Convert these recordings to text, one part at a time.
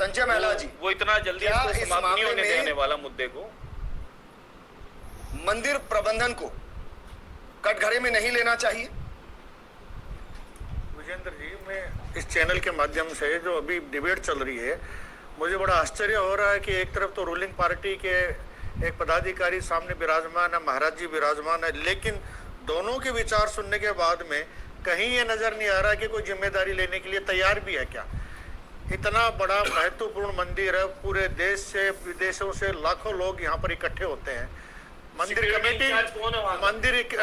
संजय महिला जी, वो इतना जल्दी क्या इसको इस समाप्त नहीं मामले होने में देने वाला मुद्दे को। मंदिर प्रबंधन को कटघरे में नहीं लेना चाहिए? विजेंद्र जी, मैं इस चैनल के माध्यम से जो अभी डिबेट चल रही है, मुझे बड़ा आश्चर्य हो रहा है कि एक तरफ तो रूलिंग पार्टी के एक पदाधिकारी सामने विराजमान है, महाराज जी विराजमान है, लेकिन दोनों के विचार सुनने के बाद में कहीं ये नजर नहीं आ रहा कि कोई जिम्मेदारी लेने के लिए तैयार भी है क्या। इतना बड़ा महत्वपूर्ण मंदिर है, पूरे देश से विदेशों से लाखों लोग यहाँ पर इकट्ठे होते हैं। मंदिर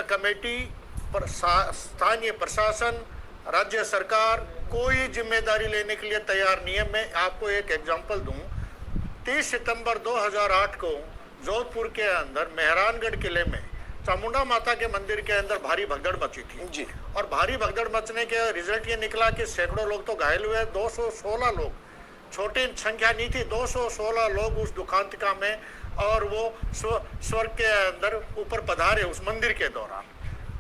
कमेटी पर स्थानीय प्रशासन, राज्य सरकार कोई जिम्मेदारी लेने के लिए तैयार नहीं है। मैं आपको एक एग्जांपल दूं, 30 सितंबर 2008 को जोधपुर के अंदर मेहरानगढ़ किले में चामुंडा माता के मंदिर के अंदर भारी भगदड़ मची थी जी। और भारी भगदड़ मचने के रिजल्ट ये निकला कि सैकड़ों लोग तो घायल हुए। 216 लोग, छोटी संख्या नहीं थी, 216 लोग उस दुखांतिका में, और वो स्वर्ग के अंदर ऊपर पधारे उस मंदिर के दौरान।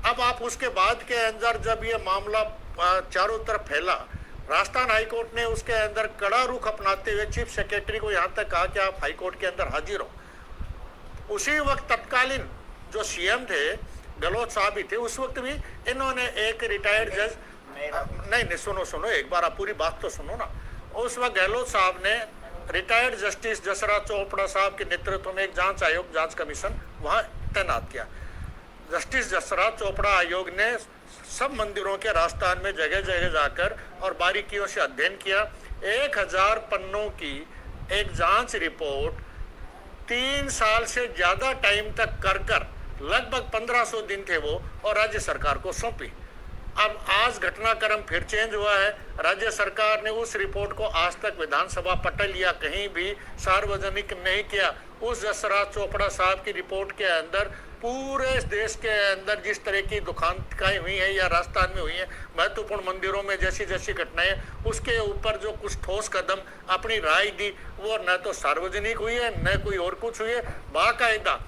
अब आप उसके बाद के अंदर जब ये मामला चारों तरफ फैला, राजस्थान हाईकोर्ट ने उसके अंदर कड़ा रुख अपनाते हुए चीफ सेक्रेटरी को यहाँ तक कहा कि आप हाईकोर्ट के अंदर हाजिर हो। उसी वक्त तत्कालीन जो सीएम थे गहलोत साहब ही थे, उस वक्त भी इन्होंने एक रिटायर्ड जज, नहीं सुनो एक बार आप पूरी बात तो सुनो ना। उस वक्त गहलोत साहब ने रिटायर्ड जस्टिस जसराज चोपड़ा साहब के नेतृत्व में एक जांच आयोग, जांच कमीशन वहां तैनात किया। जस्टिस जसराज चोपड़ा आयोग ने सब मंदिरों के राजस्थान में जगह जगह जाकर और बारीकियों से अध्ययन किया। 1000 पन्नों की एक जांच रिपोर्ट 3 साल से ज्यादा टाइम तक कर लगभग 1500 दिन थे वो, और राज्य सरकार को सौंपी। अब आज घटनाक्रम फिर चेंज हुआ है। राज्य सरकार ने उस रिपोर्ट को आज तक विधानसभा पटल या कहीं भी सार्वजनिक नहीं किया। उस जसराज चोपड़ा साहब की रिपोर्ट के अंदर पूरे देश के अंदर जिस तरह की दुखांतिकाएं हुई हैं या राजस्थान में हुई हैं, महत्वपूर्ण मंदिरों में जैसी जैसी घटनाएं, उसके ऊपर जो कुछ ठोस कदम अपनी राय दी, वो न तो सार्वजनिक हुई है न कोई और कुछ हुई है। बाकायदा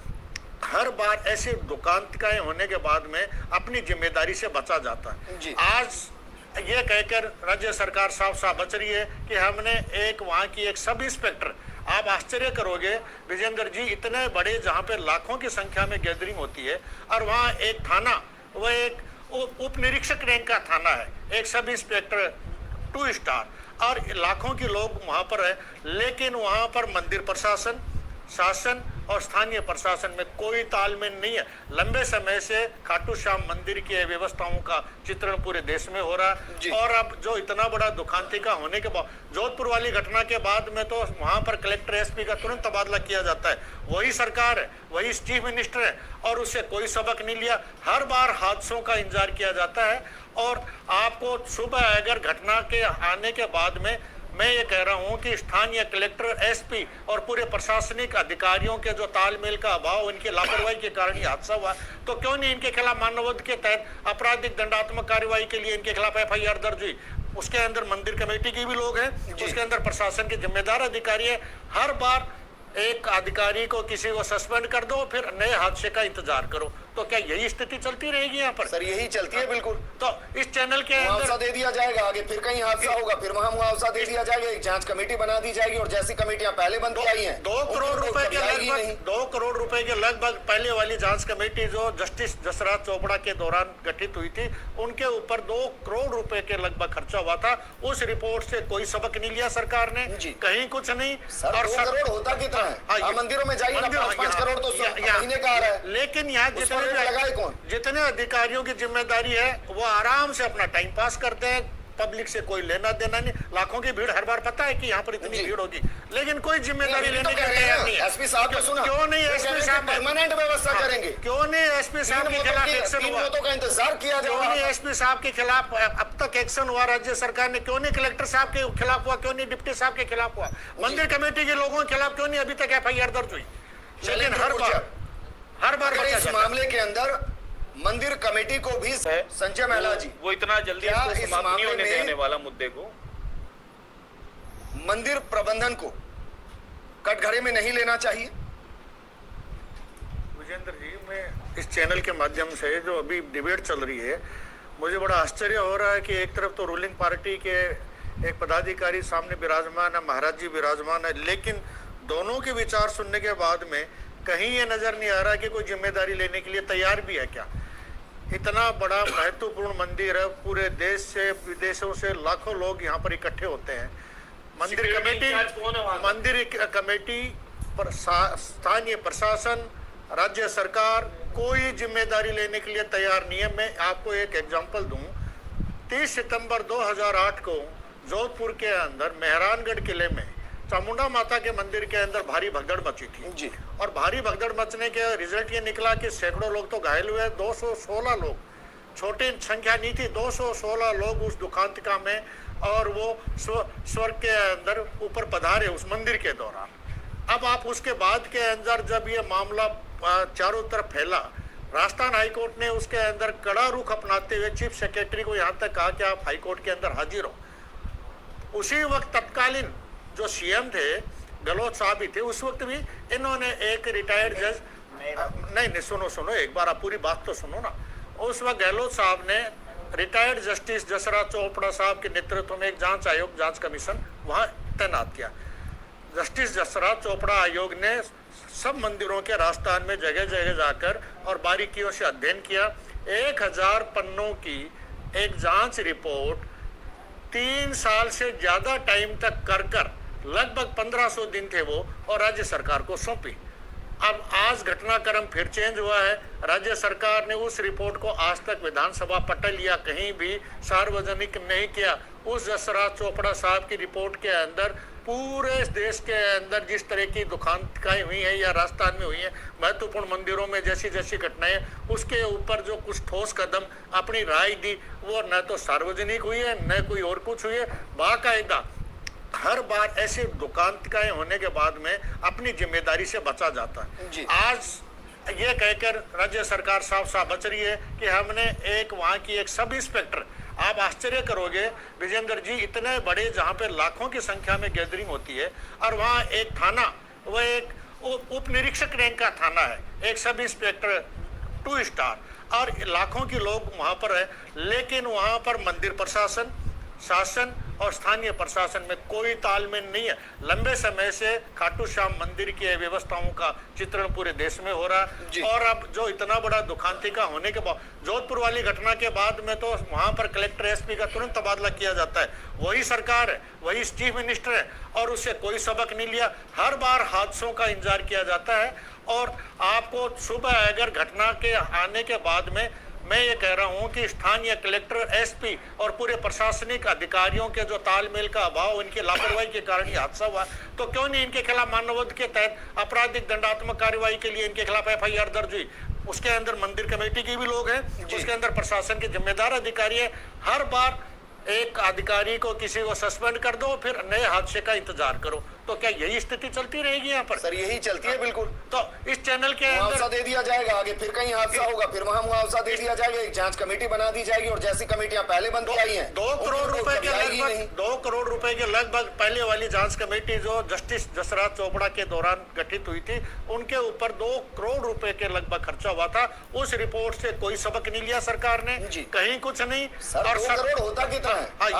हर बार ऐसी दुखांतिकाएं होने के बाद में अपनी जिम्मेदारी से बचा जाता है। आज ये कहकर राज्य सरकार साफ साफ बच रही है कि हमने एक वहां की एक सब इंस्पेक्टर, आप आश्चर्य करोगे विजेंद्र जी, इतने बड़े जहां पे लाखों की संख्या में गैदरिंग होती है, और वहां एक थाना, वह एक उप निरीक्षक रैंक का थाना है, एक सब इंस्पेक्टर 2 स्टार, और लाखों के लोग वहां पर है, लेकिन वहां पर मंदिर प्रशासन, शासन और स्थानीय प्रशासन में कोई तालमेल नहीं है। लंबे समय से खाटू श्याम मंदिर की व्यवस्थाओं का चित्रण पूरे देश में हो रहा है, और अब जो इतना बड़ा दुखांतिका होने के बाद, जोधपुर वाली घटना के बाद में तो वहां पर कलेक्टर एसपी का तुरंत तबादला किया जाता है। वही सरकार है, वही चीफ मिनिस्टर है, और उससे कोई सबक नहीं लिया। हर बार हादसों का इंतजार किया जाता है। और आपको सुबह अगर घटना के आने के बाद में मैं ये कह रहा हूं कि स्थानीय कलेक्टर, एसपी और पूरे प्रशासनिक अधिकारियों के जो तालमेल का अभाव, इनकी लापरवाही के कारण ये हादसा हुआ, तो क्यों नहीं इनके खिलाफ मानववध के तहत आपराधिक दंडात्मक कार्रवाई के लिए इनके खिलाफ एफआईआर दर्ज हुई। उसके अंदर मंदिर कमेटी की भी लोग हैं, उसके अंदर प्रशासन के जिम्मेदार अधिकारी है। हर बार एक अधिकारी को किसी को सस्पेंड कर दो, फिर नए हादसे का इंतजार करो, तो क्या यही स्थिति चलती रहेगी यहाँ पर? सर यही चलती है बिल्कुल। तो इस चैनल के मुआवजा दे दिया जाएगा, आगे फिर कहीं हादसा होगा, फिर वहां मुआवजा दे दिया जाएगा, एक जांच कमेटी बना दी जाएगी, और जैसी कमेटियां पहले बनती आई हैं 2 करोड़ रुपए के लगभग 2 करोड़ रुपए के लगभग पहले वाली जांच कमेटी जो जस्टिस जसराज चोपड़ा के दौरान गठित हुई थी, उनके ऊपर 2 करोड़ रुपए के लगभग खर्चा हुआ था। उस रिपोर्ट से कोई सबक नहीं लिया सरकार ने, कहीं कुछ नहीं। और 2 करोड़ होता कितना है? मंदिरों में जाइए, 5 करोड़ तो महीने का आ रहा है। लेकिन यहाँ जितने अधिकारियों की जिम्मेदारी है, वो आराम से अपना टाइम पास करते हैं, पब्लिक से कोई लेना देना नहीं। लाखों की भीड़, हर बार पता है कि यहाँ पर इतनी भीड़ होगी, लेकिन कोई जिम्मेदारी लेने के तैयार नहीं है। एसपी साहब ने सुना, क्यों नहीं एसपी साहब परमानेंट व्यवस्था करेंगे? क्यों नहीं एसपी साहब के खिलाफ एक्शन हुआ? का इंतजार किया जा रहा है। क्यों नहीं एसपी साहब के खिलाफ अब तक एक्शन हुआ राज्य सरकार ने? क्यों नहीं कलेक्टर साहब के खिलाफ हुआ? क्यों नहीं डिप्टी साहब के खिलाफ हुआ? मंदिर कमेटी के लोगों के खिलाफ क्यों नहीं अभी तक एफआईआर दर्ज हुई? लेकिन हर बार इस मामले के अंदर मंदिर कमेटी को भी संजय महिला जी, वो इतना जल्दी इसको समाप्त नहीं होने देने वाला मुद्दे को, मंदिर प्रबंधन को कटघरे में नहीं लेना चाहिए? विजेंद्र जी, मैं इस चैनल के माध्यम से जो अभी डिबेट चल रही है, मुझे बड़ा आश्चर्य हो रहा है कि एक तरफ तो रूलिंग पार्टी के एक पदाधिकारी सामने विराजमान है, महाराज जी विराजमान है, लेकिन दोनों के विचार सुनने के बाद में कहीं ये नजर नहीं आ रहा कि कोई जिम्मेदारी लेने के लिए तैयार भी है क्या। इतना बड़ा महत्वपूर्ण मंदिर है, पूरे देश से विदेशों से लाखों लोग यहाँ पर इकट्ठे होते हैं। मंदिर कमेटी पर स्थानीय प्रशासन, राज्य सरकार कोई जिम्मेदारी लेने के लिए तैयार नहीं है। मैं आपको एक एग्जांपल दूं, 30 सितंबर 2008 को जोधपुर के अंदर मेहरानगढ़ किले में चामुंडा माता के मंदिर के अंदर भारी भगदड़ मची थी जी। और भारी भगदड़ मचने के रिजल्ट ये निकला कि सैकड़ों लोग तो घायल हुए। 216 लोग, छोटी संख्या नहीं थी, 216 लोग उस दुखांतिका में, और वो स्वर्ग के अंदर ऊपर पधारे उस मंदिर के दौरान। अब आप उसके बाद के अंदर जब ये मामला चारों तरफ फैला, राजस्थान हाईकोर्ट ने उसके अंदर कड़ा रुख अपनाते हुए चीफ सेक्रेटरी को यहाँ तक कहा कि आप हाईकोर्ट के अंदर हाजिर हो। उसी वक्त तत्कालीन जो सीएम थे गहलोत साहब ही थे, उस वक्त भी इन्होंने एक रिटायर्ड जज, नहीं सुनो एक बार आप पूरी बात तो सुनो ना। उस वक्त गहलोत साहब ने रिटायर्ड जस्टिस जसराज चोपड़ा साहब के नेतृत्व में एक जांच आयोग, जांच कमीशन वहां तैनात किया। जस्टिस जसराज चोपड़ा आयोग ने सब मंदिरों के राजस्थान में जगह जगह जाकर और बारीकियों से अध्ययन किया। 1000 पन्नों की एक जांच रिपोर्ट 3 साल से ज्यादा टाइम तक कर लगभग 1500 दिन थे वो, और राज्य सरकार को सौंपी। अब आज घटनाक्रम फिर चेंज हुआ है। राज्य सरकार ने उस रिपोर्ट को आज तक विधानसभा पटल या कहीं भी सार्वजनिक नहीं किया। उस जसराज चोपड़ा साहब की रिपोर्ट के अंदर पूरे देश के अंदर जिस तरह की दुखांतिकाएं हुई हैं या राजस्थान में हुई हैं, महत्वपूर्ण मंदिरों में जैसी जैसी घटनाएं, उसके ऊपर जो कुछ ठोस कदम अपनी राय दी, वो न तो सार्वजनिक हुई है न कोई और कुछ हुई है। बाकायदा हर बार ऐसे दुखांतिकाएं होने के बाद में अपनी जिम्मेदारी से बचा जाता है। आज ये कहकर राज्य सरकार साफ साफ बच रही है कि हमने एक वहाँ की एक सब इंस्पेक्टर, आप आश्चर्य करोगे विजेंद्र जी, इतने बड़े जहाँ पे लाखों की संख्या में गैदरिंग होती है, और वहाँ एक थाना, वह एक उप निरीक्षक रैंक का थाना है, एक सब इंस्पेक्टर 2 स्टार, और लाखों के लोग वहाँ पर है, लेकिन वहाँ पर मंदिर प्रशासन, शासन और स्थानीय प्रशासन में कोई तालमेल नहीं है। लंबे समय से खाटू श्याम मंदिर की व्यवस्थाओं का चित्रण पूरे देश में हो रहा है, और अब जो इतना बड़ा दुखांतिका होने के बाद, जोधपुर वाली घटना के बाद में तो वहां पर कलेक्टर एसपी का तुरंत तबादला किया जाता है। वही सरकार है, वही चीफ मिनिस्टर है, और उससे कोई सबक नहीं लिया। हर बार हादसों का इंतजार किया जाता है। और आपको सुबह अगर घटना के आने के बाद में मैं ये कह रहा हूं कि स्थानीय कलेक्टर, एसपी और पूरे प्रशासनिक अधिकारियों के जो तालमेल का अभाव, इनकी लापरवाही के कारण ये हादसा हुआ, तो क्यों नहीं इनके खिलाफ मानववध के तहत आपराधिक दंडात्मक कार्रवाई के लिए इनके खिलाफ एफआईआर दर्ज हुई। उसके अंदर मंदिर कमेटी के भी लोग हैं, उसके अंदर प्रशासन के जिम्मेदार अधिकारी है। हर बार एक अधिकारी को किसी को सस्पेंड कर दो, फिर नए हादसे का इंतजार करो, तो क्या यही स्थिति चलती रहेगी यहाँ पर? सर यही चलती है बिल्कुल। तो इस चैनल के मुआवजा दे दिया जाएगा, आगे फिर कहीं हादसा होगा, फिर वहां मुआवजा दे दिया जाएगा, एक जांच कमेटी बना दी जाएगी, और जैसी कमेटियां पहले बनती आई हैं 2 करोड़ रुपए के लगभग 2 करोड़ रुपए के लगभग पहले वाली जांच कमेटी जो जस्टिस जसराज चोपड़ा के दौरान गठित हुई थी, उनके ऊपर 2 करोड़ रुपए के लगभग खर्चा हुआ था। उस रिपोर्ट से कोई सबक नहीं लिया सरकार ने, कहीं कुछ नहीं। और 2 करोड़ होता कितना है?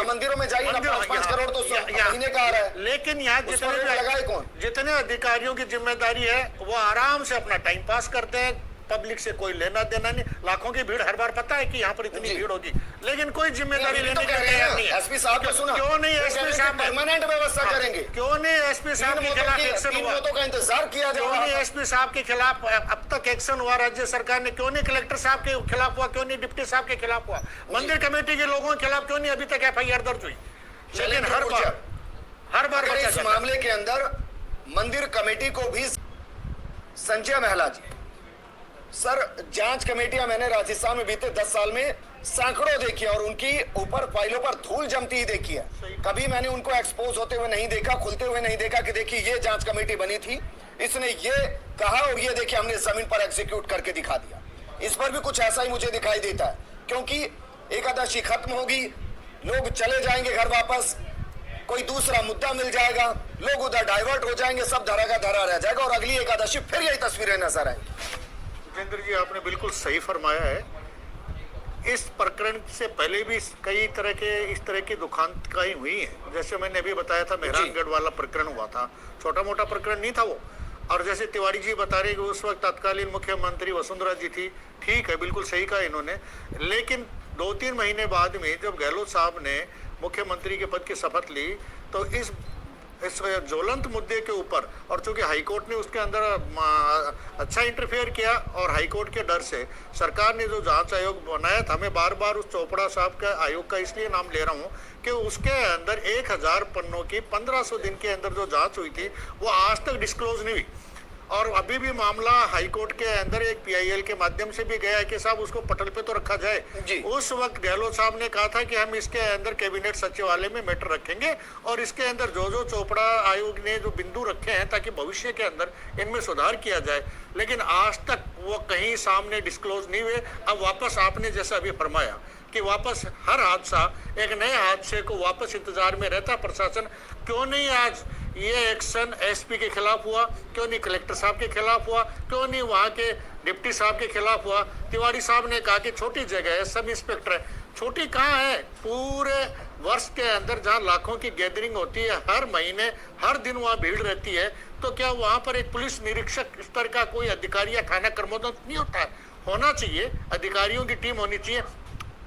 मंदिरों में जाइए, 5 करोड़ तो महीने का आ रहा है। लेकिन यहाँ जितने अधिकारियों की जिम्मेदारी है, वो आराम से अपना टाइम पास करते हैं, पब्लिक से कोई लेना देना नहीं। लाखों की भीड़, हर बार पता है कि यहाँ पर इतनी भीड़ होगी, लेकिन कोई जिम्मेदारी लेने का तैयार नहीं है। एसपी साहब को सुना, क्यों नहीं एसपी साहब परमानेंट व्यवस्था करेंगे? क्यों नहीं एसपी साहब के खिलाफ एक्शन हुआ? का इंतजार किया क्यों नहीं एसपी साहब के खिलाफ अब तक एक्शन हुआ राज्य सरकार ने? क्यों नहीं कलेक्टर साहब के खिलाफ हुआ? क्यों नहीं डिप्टी साहब के खिलाफ हुआ? मंदिर कमेटी के लोगों के खिलाफ क्यों नहीं अभी तक एफआईआर दर्ज हुई? लेकिन हर बार इस मामले के अंदर मंदिर कमेटी को भी संजय महला जी, सर जांच कमेटियां मैंने राजस्थान में बीते 10 साल में सैकड़ों देखी और उनकी ऊपर फाइलों पर धूल जमती ही देखी है। कभी मैंने उनको एक्सपोज होते हुए नहीं देखा, खुलते हुए नहीं देखा कि देखिए ये जांच कमेटी बनी थी, इसने ये कहा और ये देखिए हमने जमीन पर एग्जीक्यूट करके दिखा दिया। इस पर भी कुछ ऐसा ही मुझे दिखाई देता है, क्योंकि एकादशी खत्म होगी, लोग चले जाएंगे घर वापस, कोई दूसरा मुद्दा मिल जाएगा, लोग उधर डाइवर्ट हो जाएंगे, सब धरा का धरा रह जाएगा, और अगली एकादशी फिर यही तस्वीरें नजर आएंगी। जितेंद्र जी, आपने बिल्कुल सही फरमाया है। इस प्रकरण से पहले भी कई तरह के इस तरह की दुखांतकाई हुई है। जैसे मैंने अभी बताया था मेहरानगढ़ वाला प्रकरण हुआ था, छोटा मोटा प्रकरण नहीं था वो। और जैसे तिवारी जी बता रहे कि उस वक्त तत्कालीन मुख्यमंत्री वसुंधरा जी थी, ठीक है, बिल्कुल सही कहा इन्होंने। लेकिन 2-3 महीने बाद में जब गहलोत साहब ने मुख्यमंत्री के पद की शपथ ली तो इस ज्वलंत मुद्दे के ऊपर, और चूंकि हाईकोर्ट ने उसके अंदर अच्छा इंटरफेयर किया और हाईकोर्ट के डर से सरकार ने जो जांच आयोग बनाया था, मैं बार बार उस चोपड़ा साहब का आयोग का इसलिए नाम ले रहा हूं कि उसके अंदर 1000 पन्नों की 1500 दिन के अंदर जो जांच हुई थी वो आज तक डिस्क्लोज नहीं हुई। और अभी भी मामला हाईकोर्ट के अंदर एक पीआईएल के माध्यम से भी गया है कि साहब उसको पटल पे तो रखा जाए। उस वक्त गहलोत साहब ने कहा था कि हम इसके अंदर कैबिनेट सचिवालय में मैटर रखेंगे और इसके अंदर जो चोपड़ा आयोग ने जो बिंदु रखे हैं ताकि भविष्य के अंदर इनमें सुधार किया जाए, लेकिन आज तक वो कहीं सामने डिस्क्लोज नहीं हुए। अब वापस आपने जैसा अभी फरमाया कि वापस हर हादसा एक नए हादसे को वापस इंतजार में रहता प्रशासन। क्यों नहीं आज ये एक्शन एसपी के खिलाफ हुआ, क्यों नहीं कलेक्टर साहब के खिलाफ हुआ, क्यों नहीं वहाँ के डिप्टी साहब के खिलाफ हुआ? तिवारी साहब ने कहा कि छोटी जगह है, सब इंस्पेक्टर है। छोटी कहाँ है? पूरे वर्ष के अंदर जहाँ लाखों की गैदरिंग होती है, हर महीने हर दिन वहाँ भीड़ रहती है, तो क्या वहाँ पर एक पुलिस निरीक्षक स्तर का कोई अधिकारी या थाना कर्मोदक नहीं होता है? होना चाहिए, अधिकारियों की टीम होनी चाहिए।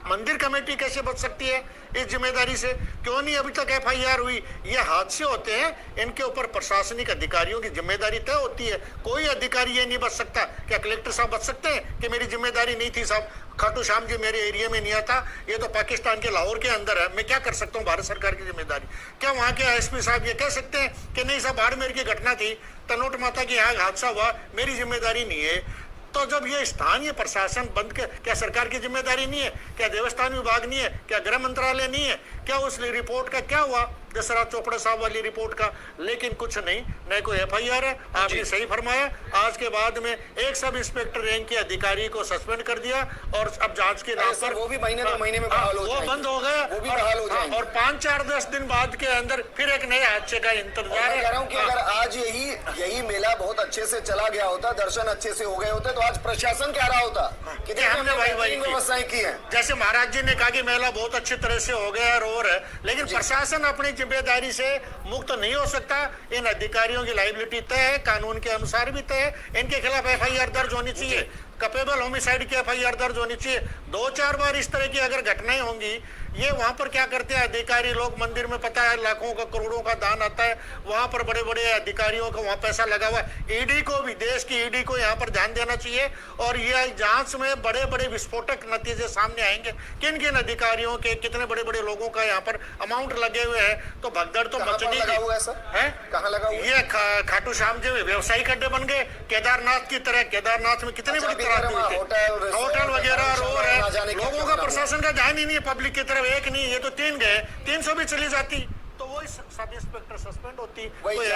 मंदिर कमेटी कैसे बच सकती है इस जिम्मेदारी से? क्यों नहीं अभी तक एफआईआर हुई? ये हादसे होते हैं, इनके ऊपर प्रशासनिक अधिकारियों की जिम्मेदारी तय होती है। कोई अधिकारी ये नहीं बच सकता। क्या कलेक्टर साहब बच सकते हैं कि मेरी जिम्मेदारी नहीं थी साहब, खाटू श्याम जी मेरे एरिया में नहीं आता, ये तो पाकिस्तान के लाहौर के अंदर है, मैं क्या कर सकता हूँ? भारत सरकार की जिम्मेदारी। क्या वहाँ के एसपी साहब ये कह सकते हैं कि नहीं साहब बाड़मेर की घटना थी, तनोट माता के यहाँ हादसा हुआ, मेरी जिम्मेदारी नहीं है? तो जब ये स्थानीय प्रशासन बंद कर, क्या सरकार की जिम्मेदारी नहीं है? क्या देवस्थान विभाग नहीं है? क्या गृह मंत्रालय नहीं है? क्या उस रिपोर्ट का क्या हुआ दशरथ चोपड़ा साहब वाली रिपोर्ट का? लेकिन कुछ नहीं, न कोई एफआईआर है। आपने सही फरमाया, आज के बाद में एक सब इंस्पेक्टर रैंक के अधिकारी को सस्पेंड कर दिया और अब जांच के नाम पर वो भी महीने 2 महीने में बहाल हो वो बंद हो गया, वो भी बहाल हो जाएंगे। और 5-4-10 दिन बाद के अंदर फिर एक नए हादसे का इंतजार है। कह रहा हूं कि अगर आज यही मेला बहुत अच्छे से चला गया होता, दर्शन अच्छे से हो गए होते, तो आज प्रशासन कह रहा होता कि हमने वही व्यवस्थाएं की है। जैसे महाराज जी ने कहा कि मेला बहुत अच्छी तरह से हो गया और है, लेकिन प्रशासन अपनी जिम्मेदारी से मुक्त नहीं हो सकता। इन अधिकारियों की लायबिलिटी तय है, कानून के अनुसार भी तय है। इनके खिलाफ एफआईआर दर्ज होनी चाहिए, कैपेबल होमिसाइड की एफआईआर दर्ज होनी चाहिए। 2-4 बार इस तरह की अगर घटनाएं होंगी, ये वहां पर क्या करते हैं अधिकारी लोग, मंदिर में पता है लाखों का करोड़ों का दान आता है, वहां पर बड़े बड़े अधिकारियों का वहां पैसा लगा हुआ है। ईडी को भी, देश की ईडी को यहाँ पर ध्यान देना चाहिए और ये जांच में बड़े बड़े विस्फोटक नतीजे सामने आएंगे। किन किन अधिकारियों के कितने बड़े बड़े लोगों का यहाँ पर अमाउंट लगे हुए हैं, तो भगदड़ तो मचनी है। कहाँ लगा हुआ? ये खाटू श्याम जी व्यवसायिक अड्डे बन गए केदारनाथ की तरह। केदारनाथ में कितनी बड़ी होटल वगैरह और है, लोगों का प्रशासन का ध्यान ही नहीं है पब्लिक की तरफ। एक नहीं, ये तो 3 गए, 300 भी चली जाती तो वही सब इंस्पेक्टर सस्पेंड होती, वही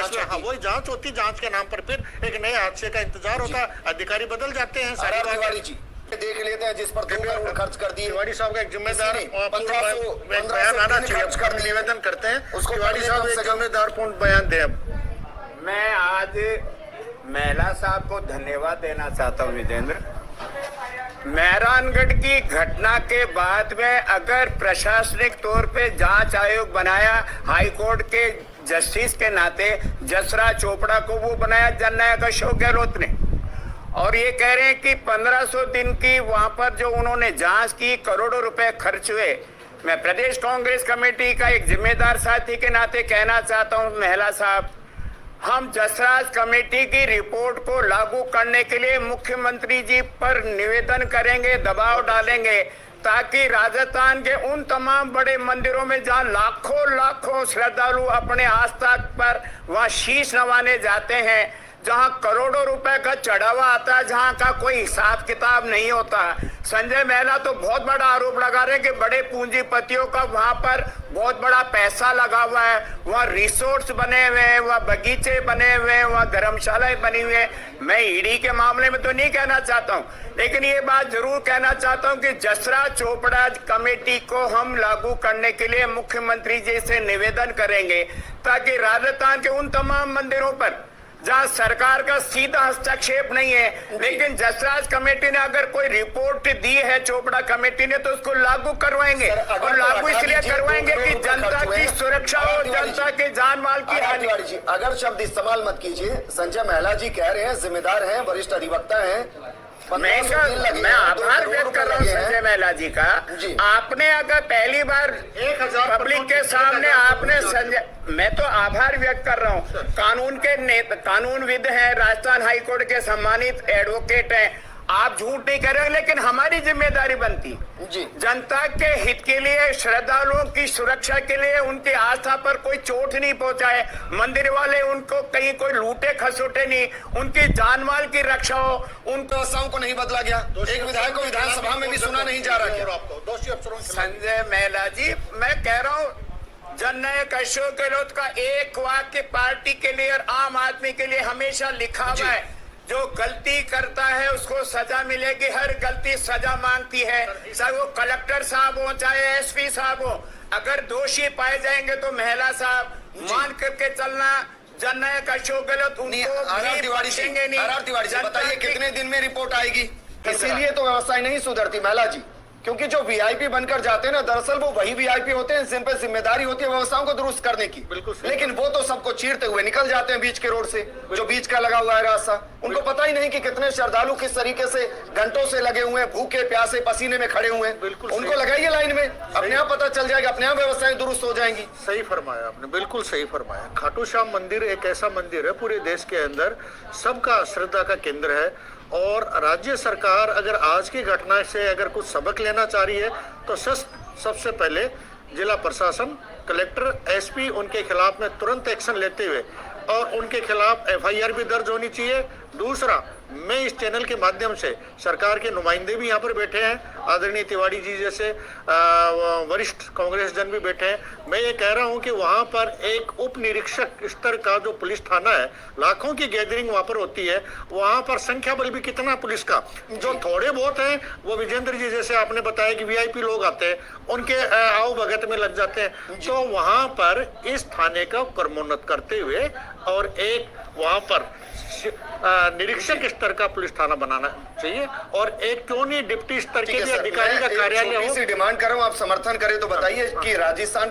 जांच होती। जांच के नाम पर फिर एक नए हादसे का इंतजार होता, अधिकारी बदल जाते हैं। तिवारी जी देख लेते हैं जिस पर 2 करोड़ खर्च कर दिए। तिवारी साहब का एक जिम्मेदार 1500 बयान आना चाहिए, निवेदन करते हैं उसको। तिवारी साहब एक जिम्मेदारपूर्ण बयान दें। मैं आज महिला साहब को धन्यवाद देना चाहता हूँ विजेंद्र। मेहरानगढ़ की घटना के बाद में अगर प्रशासनिक तौर पे जांच आयोग बनाया, हाई कोर्ट के जस्टिस के नाते जसराज चोपड़ा को वो बनाया जननायक अशोक गहलोत ने, और ये कह रहे हैं कि 1500 दिन की वहां पर जो उन्होंने जांच की, करोड़ों रुपए खर्च हुए। मैं प्रदेश कांग्रेस कमेटी का एक जिम्मेदार साथी के नाते कहना चाहता हूँ महिला साहब, हम जसराज कमेटी की रिपोर्ट को लागू करने के लिए मुख्यमंत्री जी पर निवेदन करेंगे, दबाव डालेंगे, ताकि राजस्थान के उन तमाम बड़े मंदिरों में जहां लाखों श्रद्धालु अपने आस्था पर वहां शीश नवाने जाते हैं, जहां करोड़ों रुपए का चढ़ावा आता है, जहां का कोई हिसाब किताब नहीं होता। संजय महिला तो बहुत बड़ा आरोप लगा रहे हैं कि बड़े पूंजीपतियों का वहां पर बहुत बड़ा पैसा लगा हुआ है, वहाँ रिसोर्ट्स बने हुए हैं, वहाँ बगीचे बने हुए हैं, वहाँ धर्मशालाएं बनी हुई है। मैं ईडी के मामले में तो नहीं कहना चाहता हूँ, लेकिन ये बात जरूर कहना चाहता हूँ कि जसराज चोपड़ा कमेटी को हम लागू करने के लिए मुख्यमंत्री जी से निवेदन करेंगे, ताकि राजस्थान के उन तमाम मंदिरों पर जहां सरकार का सीधा हस्तक्षेप नहीं है, लेकिन जसराज कमेटी ने अगर कोई रिपोर्ट दी है चोपड़ा कमेटी ने, तो उसको लागू करवाएंगे। और लागू इसलिए करवाएंगे कि जनता की सुरक्षा हो, जनता के जान माल की हानि। तिवारी जी, अगर शब्द इस्तेमाल मत कीजिए। संजय महिला जी कह रहे हैं, जिम्मेदार हैं, वरिष्ठ अधिवक्ता हैं। मैं आभार व्यक्त कर रहा हूँ संजय महिला जी का। आपने अगर पहली बार 1000 पब्लिक के सामने आपने संजय, मैं तो आभार व्यक्त कर रहा हूँ। कानूनविद हैं, राजस्थान हाईकोर्ट के सम्मानित एडवोकेट हैं। आप झूठ नहीं कर रहे, लेकिन हमारी जिम्मेदारी बनती जी जनता के हित के लिए, श्रद्धालुओं की सुरक्षा के लिए, उनकी आस्था पर कोई चोट नहीं पहुंचाए, मंदिर वाले उनको कहीं कोई लूटे खसोटे नहीं, उनकी जान माल की रक्षा हो, उन व्यवस्थाओं को नहीं बदला गया। एक विधायक को विधानसभा में भी सुना नहीं जा रहा है। दोषी अफसरों के संजय महिला जी, मैं कह रहा हूँ जननायक अशोक गहलोत का एक वाक्य पार्टी के लिए और आम आदमी के लिए हमेशा लिखा हुआ है, जो गलती करता है उसको सजा मिलेगी। हर गलती सजा मांगती है, चाहे वो कलेक्टर साहब हो चाहे एसपी साहब हो। अगर दोषी पाए जाएंगे तो महिला साहब मान करके चलना। जननायक अशोक गहलोत उनको तिवारी जी बताइए कितने दिन में रिपोर्ट आएगी? किस इसीलिए तो व्यवस्थाएं नहीं सुधरती महिला जी, क्योंकि जो वीआईपी बनकर जाते हैं ना, दरअसल वो वही वीआईपी होते हैं जिन पर जिम्मेदारी होती है व्यवस्थाओं को दुरुस्त करने की। लेकिन वो तो सबको चीरते हुए निकल जाते हैं बीच के रोड से, जो बीच का लगा हुआ है रास्ता। उनको पता ही नहीं कि कितने श्रद्धालु किस तरीके से घंटों से लगे हुए हैं, भूखे प्यासे पसीने में खड़े हुए हैं। उनको लगाइए लाइन में, अपने आप पता चल जाएगा, अपने आप व्यवस्थाएं दुरुस्त हो जाएंगी। सही फरमाया आपने, बिल्कुल सही फरमाया। खाटू श्याम मंदिर एक ऐसा मंदिर है पूरे देश के अंदर सबका श्रद्धा का केंद्र है। और राज्य सरकार अगर आज की घटना से अगर कुछ सबक लेना चाह रही है तो सबसे पहले जिला प्रशासन, कलेक्टर, एसपी उनके खिलाफ में तुरंत एक्शन लेते हुए और उनके खिलाफ एफआईआर भी दर्ज होनी चाहिए। दूसरा, मैं इस चैनल के माध्यम से सरकार के नुमाइंदे भी यहाँ पर बैठे हैं, आदरणीय तिवारी जी जैसे वरिष्ठ कांग्रेस जन भी बैठे हैं। मैं ये कह रहा हूँ कि वहाँ पर एक उप निरीक्षक स्तर का जो पुलिस थाना है, लाखों की गैदरिंग वहाँ पर होती है। वहाँ पर संख्या बल भी कितना पुलिस का, जो थोड़े बहुत हैं वो विजेंद्र जी जैसे आपने बताया कि वीआईपी लोग आते हैं, उनके आओ भगत में लग जाते हैं। तो वहाँ पर इस थाने का क्रमोन्नत करते हुए और एक वहाँ पर निरीक्षक स्तर का पुलिस थाना बनाना चाहिए। और एक क्यों नहीं डिप्टी स्तर के भी अधिकारी का कार्यालय हो। डिमांड कर रहा हूँ, आप समर्थन करें तो बताइए कि राजस्थान